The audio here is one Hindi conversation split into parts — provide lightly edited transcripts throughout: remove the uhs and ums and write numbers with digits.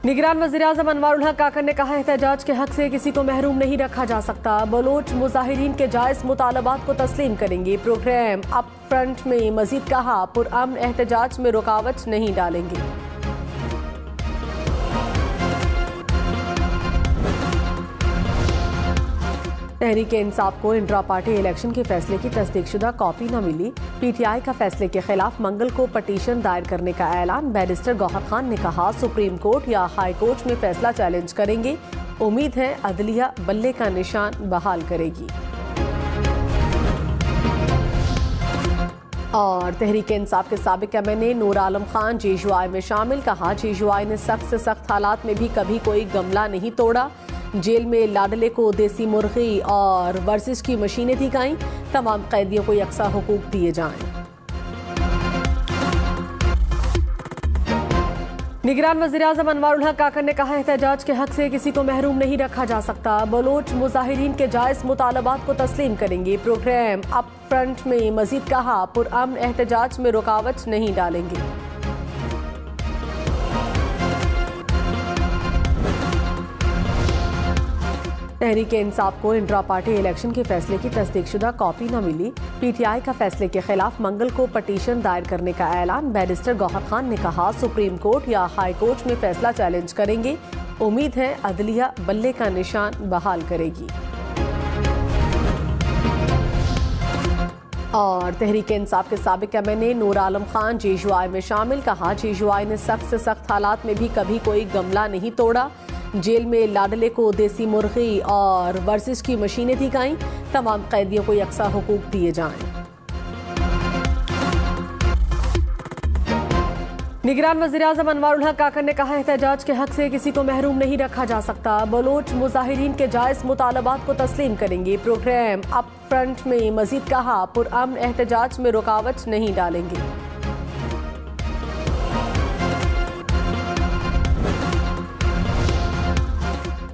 निगरान वज़ीर-ए-आज़म अनवारुल हक काकर ने कहा, एहतजाज के हक से किसी को महरूम नहीं रखा जा सकता। बलोच मुजाहिरीन के जायज़ मुतालबात को तस्लीम करेंगे। प्रोग्राम अप फ्रंट में मजीद कहा, पुरअमन एहतजाज में रुकावट नहीं डालेंगे। तहरीक-ए-इंसाफ को इंट्रा पार्टी इलेक्शन के फैसले की तस्दीकशुदा कॉपी न मिली। PTI का फैसले के खिलाफ मंगल को पटिशन दायर करने का ऐलान। बैरिस्टर गौहर खान ने कहा, सुप्रीम कोर्ट या हाई कोर्ट में फैसला चैलेंज करेंगे। उम्मीद है अदलिया बल्ले का निशान बहाल करेगी। और तहरीक-ए-इंसाफ के साबिक MNA नूर आलम खान JUI में शामिल। कहा, JUI ने सख्त से सख्त हालात में भी कभी कोई गमला नहीं तोड़ा। जेल में लाडले को देसी मुर्गी और वर्जिश की मशीनें दी गईं। तमाम कैदियों को यकसा हुकूक दिए जाएं। निगरान वज़ीर-ए-आज़म अनवारुल हक काकर ने कहा, एहतजाज के हक से किसी को महरूम नहीं रखा जा सकता। बलोच मुजाहिरीन के जायज़ मुतालबात को तस्लीम करेंगे। प्रोग्राम अप फ्रंट में मजीद कहा, पुरअमन एहतजाज में रुकावट नहीं डालेंगे। तहरीक-ए-इंसाफ को इंट्रा पार्टी इलेक्शन के फैसले की तस्दीकशुदा कॉपी न मिली। PTI का फैसले के खिलाफ मंगल को पटिशन दायर करने का ऐलान। बैरिस्टर गौहर खान ने कहा, सुप्रीम कोर्ट या हाई कोर्ट में फैसला चैलेंज करेंगे। उम्मीद है अदलिया बल्ले का निशान बहाल करेगी। और तहरीक-ए-इंसाफ के साबिक MNA नूर आलम खान JUI में शामिल। कहा, JUI ने सख्त से सख्त हालात में भी कभी कोई गमला नहीं तोड़ा। जेल में लाडले को देसी मुर्गी और वर्जिश की मशीनें दी गईं। तमाम कैदियों को यकसा हुकूक दिए जाएं। निगरान वज़ीर-ए-आज़म अनवारुल हक काकर ने कहा, एहतजाज के हक से किसी को महरूम नहीं रखा जा सकता। बलोच मुजाहिरीन के जायज़ मुतालबात को तस्लीम करेंगे। प्रोग्राम अप फ्रंट में मजीद कहा, पुरअमन एहतजाज में रुकावट नहीं डालेंगे।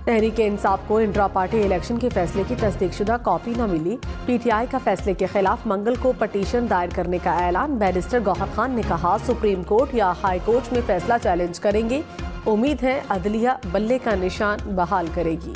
तहरीक-ए-इंसाफ को इंट्रा पार्टी इलेक्शन के फैसले की तस्दीकशुदा कॉपी न मिली। PTI का फैसले के खिलाफ मंगल को पटिशन दायर करने का ऐलान। बैरिस्टर गौहर खान ने कहा, सुप्रीम कोर्ट या हाई कोर्ट में फैसला चैलेंज करेंगे। उम्मीद है अदलिया बल्ले का निशान बहाल करेगी।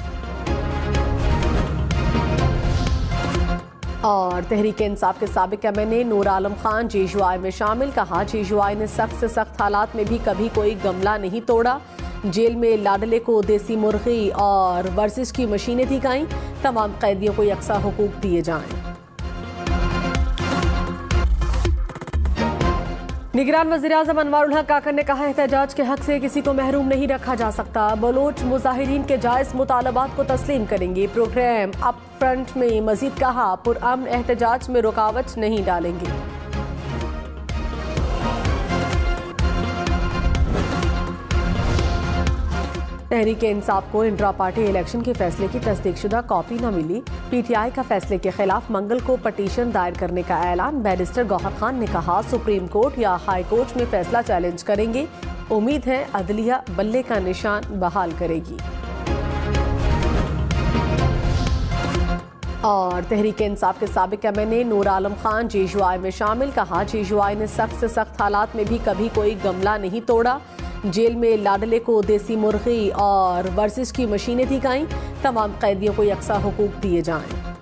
और तहरीक-ए-इंसाफ के साबिक MNA नूर आलम खान JUI में शामिल। कहा, JUI ने सख्त से सख्त हालात में भी कभी कोई गमला नहीं तोड़ा। जेल में लाडले को देसी मुर्गी और वर्जिश की मशीनें दी गईं। तमाम कैदियों को यकसा हुकूक दिए जाएं। निगरान वज़ीर-ए-आज़म अनवारुल हक काकर ने कहा, एहतजाज के हक से किसी को महरूम नहीं रखा जा सकता। बलोच मुजाहिरीन के जायज़ मुतालबात को तस्लीम करेंगे। प्रोग्राम अप फ्रंट में मजीद कहा, पुरअमन एहतजाज में रुकावट नहीं डालेंगे। तहरीक-ए-इंसाफ को इंट्रा पार्टी इलेक्शन के फैसले की तस्दीकशुदा कॉपी न मिली। PTI का फैसले के खिलाफ मंगल को पटिशन दायर करने का ऐलान। बैरिस्टर गौहर खान ने कहा, सुप्रीम कोर्ट या हाई कोर्ट में फैसला चैलेंज करेंगे। उम्मीद है अदलिया बल्ले का निशान बहाल करेगी। और तहरीक-ए-इंसाफ के साबिक MNA नूर आलम खान JUI में शामिल। कहा, JUI ने सख्त से सख्त हालात में भी कभी कोई गमला नहीं तोड़ा। जेल में लाडले को देसी मुर्गी और वर्जिश की मशीनें दी गईं। तमाम कैदियों को यकसा हुकूक दिए जाएं।